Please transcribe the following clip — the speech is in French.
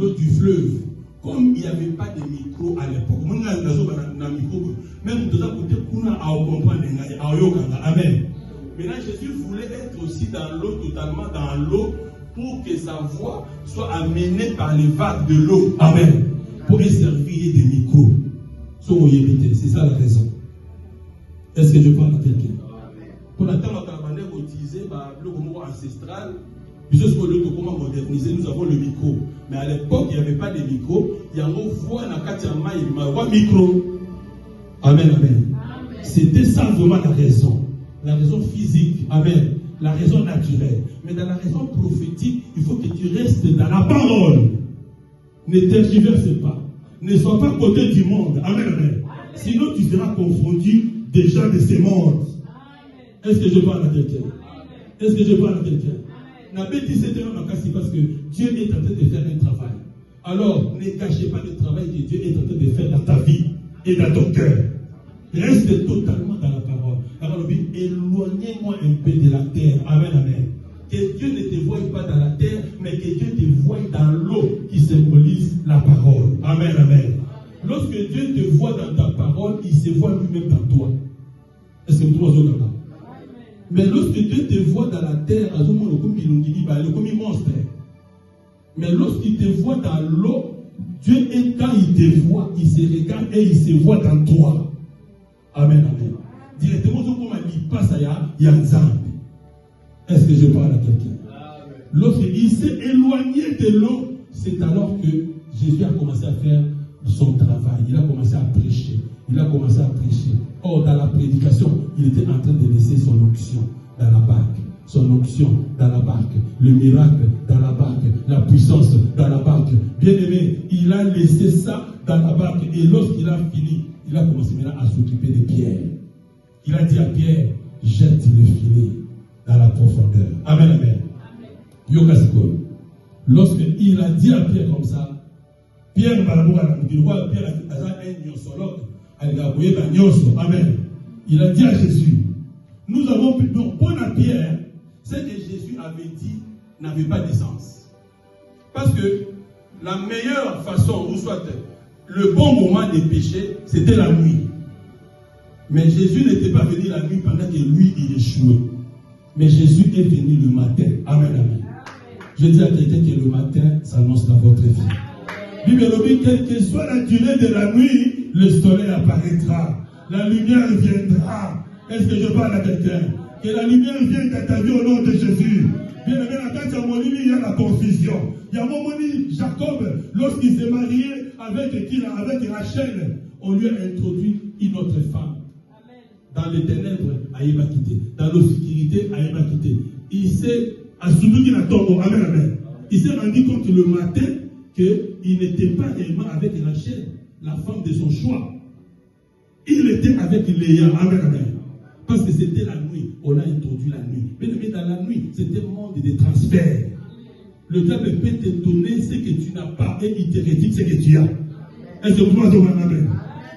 l'eau du fleuve. Comme il n'y avait pas de micro à l'époque, même de ça côté, on a comprendre. Amen. Maintenant, Jésus voulait être aussi dans l'eau, totalement dans l'eau, pour que sa voix soit amenée par les vagues de l'eau. Amen. Pour servir des micros. C'est ça la raison. Est-ce que je parle à quelqu'un? Pour la temps, on a utilisé le mot ancestral. Comment moderniser, nous avons le micro. Mais à l'époque, il n'y avait pas de micro. Il y a une voix dans micro. Amen, amen. C'était ça vraiment la raison. La raison physique. Amen. La raison naturelle. Mais dans la raison prophétique, il faut que tu restes dans la parole. Ne tergiverse pas. Ne sois pas côté du monde. Amen, amen. Sinon, tu seras confondu des gens de ce monde. Est-ce que je parle à quelqu'un? Est-ce que je parle à quelqu'un? Parce que Dieu est en train de faire un travail. Alors, ne cachez pas le travail que Dieu est en train de faire dans ta vie et dans ton cœur. Reste totalement dans la parole. Alors, éloignez-moi un peu de la terre. Amen, amen. Que Dieu ne te voie pas dans la terre, mais que Dieu te voie dans l'eau qui symbolise la parole. Amen, amen. Lorsque Dieu te voit dans ta parole, il se voit lui-même dans toi. Est-ce que vous êtes d'accord? Mais lorsque Dieu te voit dans la terre, comme monstre. Mais lorsqu'il te voit dans l'eau, Dieu, quand il te voit, il se regarde et il se voit dans toi. Amen, amen. Directement, il passe à Yanzambi. Est-ce que je parle à quelqu'un? Lorsqu'il s'est éloigné de l'eau, c'est alors que Jésus a commencé à faire son travail. Il a commencé à prêcher. Il a commencé à prêcher. Or, dans la prédication, il était en train de laisser son onction dans la barque. Son onction dans la barque. Le miracle dans la barque. La puissance dans la barque. Bien aimé, il a laissé ça dans la barque. Et lorsqu'il a fini, il a commencé maintenant à s'occuper de Pierre. Il a dit à Pierre, jette le filet dans la profondeur. Amen, amen. Yogasiko. Lorsqu'il a dit à Pierre comme ça, Pierre Pierre a Amen. Il a dit à Jésus, nous avons pu, donc pour la Pierre, ce que Jésus avait dit n'avait pas de sens. Parce que la meilleure façon, ou soit le bon moment de pécher, c'était la nuit. Mais Jésus n'était pas venu la nuit pendant que lui, il échouait. Mais Jésus est venu le matin. Amen, amen. Je dis à quelqu'un que le matin s'annonce dans votre vie. Bible dit, quelle que soit la durée de la nuit, le soleil apparaîtra. La lumière viendra. Est-ce que je parle à quelqu'un? Que la lumière vienne dans ta vie au nom de Jésus. Bien aimé, il y a la confusion. Il y a un moment où Jacob, lorsqu'il s'est marié avec Rachel, on lui a introduit une autre femme. Dans les ténèbres, Aïe m'a quitté. Dans l'obscurité, Aïe m'a quitté. Il s'est assumé qu'il a tombé. Amen, amen. Il s'est rendu compte le matin qu'il n'était pas réellement avec Rachel, la femme de son choix. Il était avec Léa. Amen, amen. Parce que c'était la nuit. On a introduit la nuit. Mais dans la nuit, c'était un monde de transfert. Le diable peut te donner ce que tu n'as pas et il te retire ce que tu as. Est-ce que vous m'entendez?